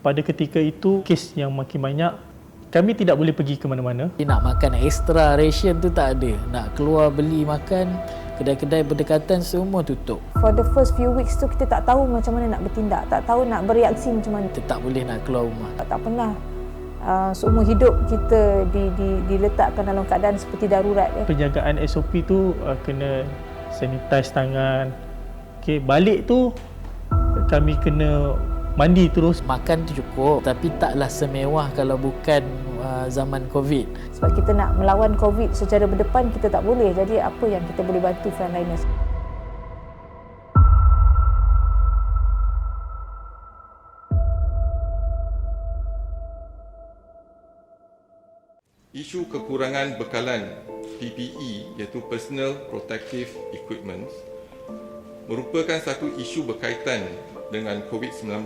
pada ketika itu kes yang makin banyak, kami tidak boleh pergi ke mana-mana. Nak makan extra ration tu tak ada. Nak keluar beli makan, kedai-kedai berdekatan semua tutup. For the first few weeks tu kita tak tahu macam mana nak bertindak, tak tahu nak bereaksi macam mana. Kita tak boleh nak keluar rumah. Tak pernah seumur hidup kita diletakkan dalam keadaan seperti darurat. Penjagaan SOP tu kena sanitize tangan. Okay, balik tu kami kena mandi terus. Makan tu cukup, tapi taklah semewah kalau bukan zaman COVID. Sebab kita nak melawan COVID secara berdepan, kita tak boleh. Jadi apa yang kita boleh bantu frontliners? Isu kekurangan bekalan PPE iaitu Personal Protective Equipment merupakan satu isu berkaitan dengan COVID-19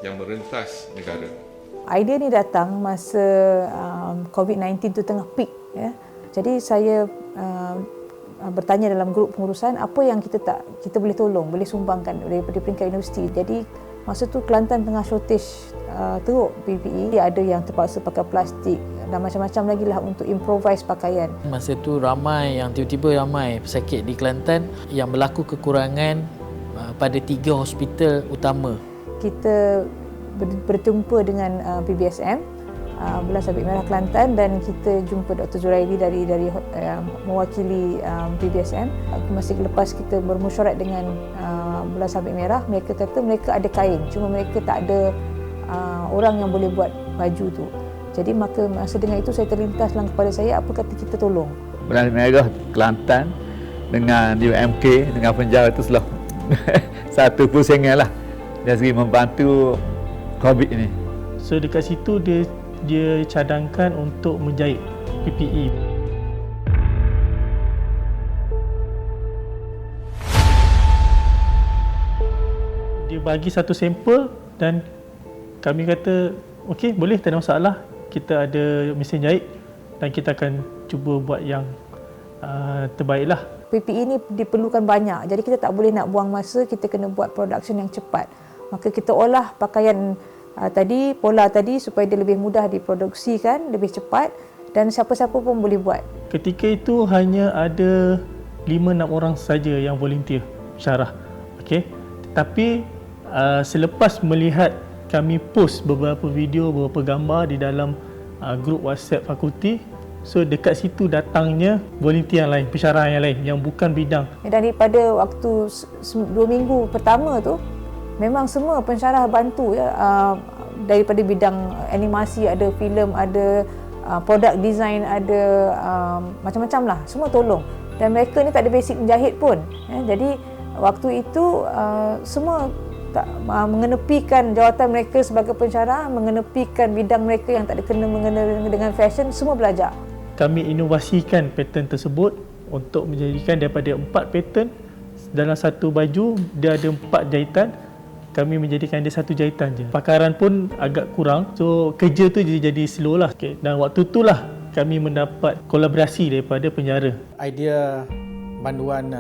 yang merentas negara. Idea ni datang masa COVID-19 tu tengah peak, ya. Jadi saya bertanya dalam grup pengurusan apa yang kita boleh tolong, boleh sumbangkan daripada peringkat universiti. Jadi masa tu Kelantan tengah shortage teruk PPE. Ada yang terpaksa pakai plastik dan macam-macam lagi lah untuk improvise pakaian. Masa tu tiba-tiba ramai pesakit di Kelantan yang berlaku kekurangan pada 3 hospital utama. Kita berjumpa dengan PBSM Belah Sabit Merah Kelantan dan kita jumpa Dr. Zurairi dari mewakili PBSM. Masa lepas kita bermesyuarat dengan Belah Sabit Merah, mereka kata mereka ada kain, cuma mereka tak ada orang yang boleh buat baju tu. Jadi masa dengan itu saya terlintas dalam kepala saya, apa kata kita tolong. Belah Merah Kelantan dengan UMK dengan penjara itu selalu satu pusingan lah dari segi membantu COVID ini. So dekat situ dia cadangkan untuk menjahit PPE. Dia bagi satu sampel dan kami kata okey, boleh, tak ada masalah. Kita ada mesin jahit dan kita akan cuba buat yang terbaiklah. PPE ni diperlukan banyak, jadi kita tak boleh nak buang masa, kita kena buat production yang cepat. Maka kita olah pakaian pola tadi supaya dia lebih mudah diproduksikan, lebih cepat dan siapa-siapa pun boleh buat. Ketika itu hanya ada 5-6 orang saja yang volunteer syarah. Okey. Tetapi selepas melihat kami post beberapa video, beberapa gambar di dalam grup WhatsApp fakulti, so dekat situ datangnya volunteer yang lain, pensyarah yang lain yang bukan bidang. Dan daripada waktu 2 minggu pertama tu, memang semua pensyarah bantu, ya. Daripada bidang animasi, ada filem, ada product design, ada macam-macam lah, semua tolong. Dan mereka ni tak ada basic menjahit pun, ya. Jadi waktu itu semua mengenepikan jawatan mereka sebagai pensyarah, mengenepikan bidang mereka yang tak ada kena-mengena dengan fashion, semua belajar. Kami inovasikan pattern tersebut untuk menjadikan daripada 4 pattern dalam satu baju, dia ada 4 jahitan. Kami menjadikan dia 1 jahitan je. Pakaran pun agak kurang, so kerja tu jadi slow lah. Okay. Dan waktu itulah kami mendapat kolaborasi daripada penjara. Idea banduan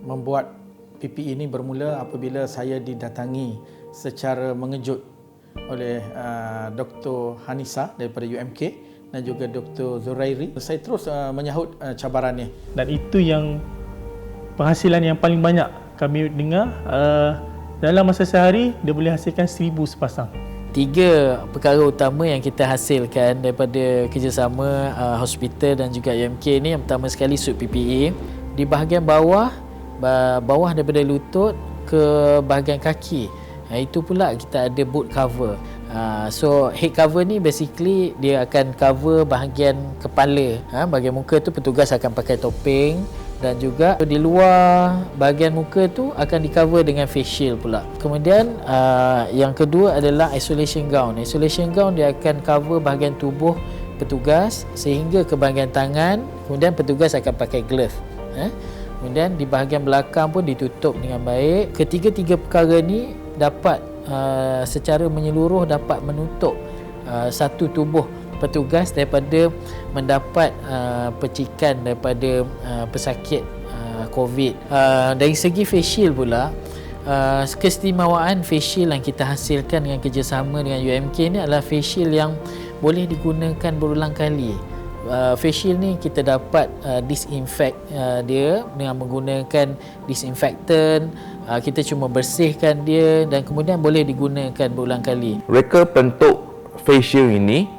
membuat PPE ini bermula apabila saya didatangi secara mengejut oleh Dr. Hanisa daripada UMK dan juga Dr. Zurairi. Saya terus menyahut cabarannya. Dan itu yang penghasilan yang paling banyak kami dengar. Dalam masa sehari, dia boleh hasilkan 1,000 sepasang. 3 perkara utama yang kita hasilkan daripada kerjasama hospital dan juga UMK ni. Yang pertama sekali suit PPE. Di bahagian bawah daripada lutut ke bahagian kaki, itu pula kita ada boot cover. So head cover ni basically dia akan cover bahagian kepala. Bahagian muka tu petugas akan pakai topeng, dan juga di luar bahagian muka tu akan di cover dengan face shield pula. Kemudian yang kedua adalah isolation gown. Isolation gown dia akan cover bahagian tubuh petugas sehingga ke bahagian tangan. Kemudian petugas akan pakai glove. Kemudian di bahagian belakang pun ditutup dengan baik. Ketiga-tiga perkara ni dapat secara menyeluruh dapat menutup satu tubuh petugas daripada mendapat percikan daripada pesakit COVID. Dari segi face shield pula, keistimewaan facial yang kita hasilkan dengan kerjasama dengan UMK ni adalah facial yang boleh digunakan berulang kali. Facial ni kita dapat disinfect dia dengan menggunakan disinfectant. Kita cuma bersihkan dia dan kemudian boleh digunakan berulang kali. Reka bentuk facial ini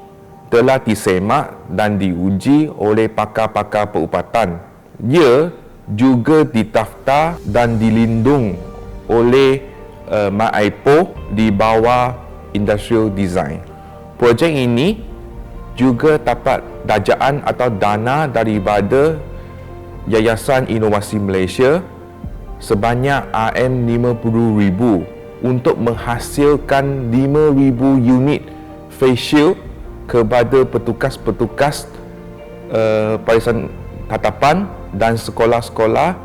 telah disemak dan diuji oleh pakar-pakar perubatan. Ia juga didaftar dan dilindung oleh MyIPO di bawah Industrial Design. Projek ini juga dapat dajaan atau dana daripada Yayasan Inovasi Malaysia sebanyak RM50,000 untuk menghasilkan 5,000 unit facial kepada petugas-petugas Parisan Tatapan dan sekolah-sekolah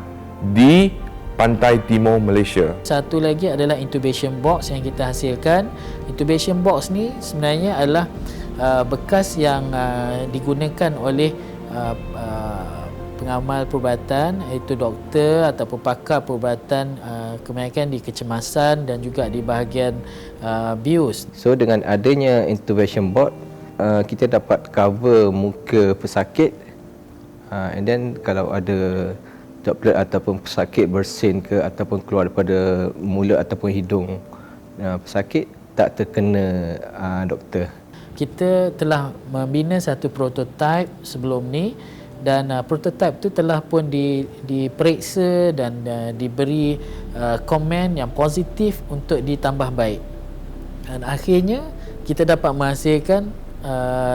di Pantai Timur Malaysia. Satu lagi adalah intubation box yang kita hasilkan. Intubation box ni sebenarnya adalah bekas yang digunakan oleh pengamal perubatan, iaitu doktor ataupun pakar perubatan kebanyakan di kecemasan dan juga di bahagian bius. So dengan adanya intubation board, kita dapat cover muka pesakit, and then kalau ada droplet ataupun pesakit bersin ke ataupun keluar daripada mulut ataupun hidung pesakit, tak terkena doktor. Kita telah membina satu prototipe sebelum ni dan prototipe tu telah pun diperiksa dan diberi komen yang positif untuk ditambah baik. Dan akhirnya kita dapat menghasilkan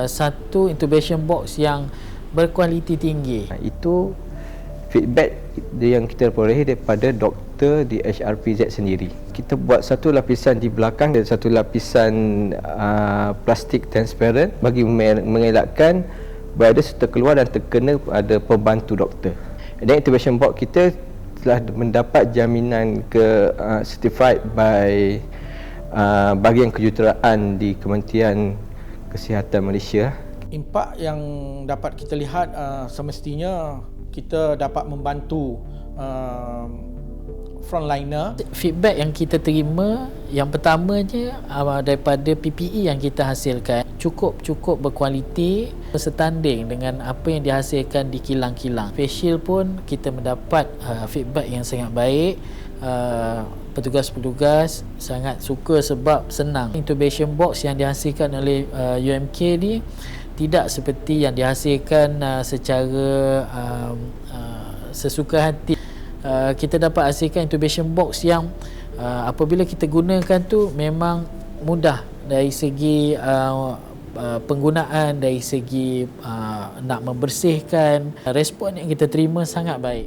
satu intubation box yang berkualiti tinggi. Itu feedback yang kita perolehi daripada doktor di HRPZ sendiri. Kita buat satu lapisan di belakang dan satu lapisan plastik transparent bagi mengelakkan virus terkeluar dan terkena pada pembantu doktor. Dan intubation box kita telah mendapat jaminan certified by bahagian kejuruteraan di Kementerian Kesihatan Malaysia. Impak yang dapat kita lihat semestinya kita dapat membantu frontliner. Feedback yang kita terima yang pertamanya daripada PPE yang kita hasilkan cukup berkualiti, setanding dengan apa yang dihasilkan di kilang-kilang. Facial pun kita mendapat feedback yang sangat baik. Petugas-petugas sangat suka sebab senang. Intubation box yang dihasilkan oleh UMK ni tidak seperti yang dihasilkan secara sesuka hati. Kita dapat hasilkan intubation box yang apabila kita gunakan tu memang mudah dari segi penggunaan, dari segi nak membersihkan. Respon yang kita terima sangat baik.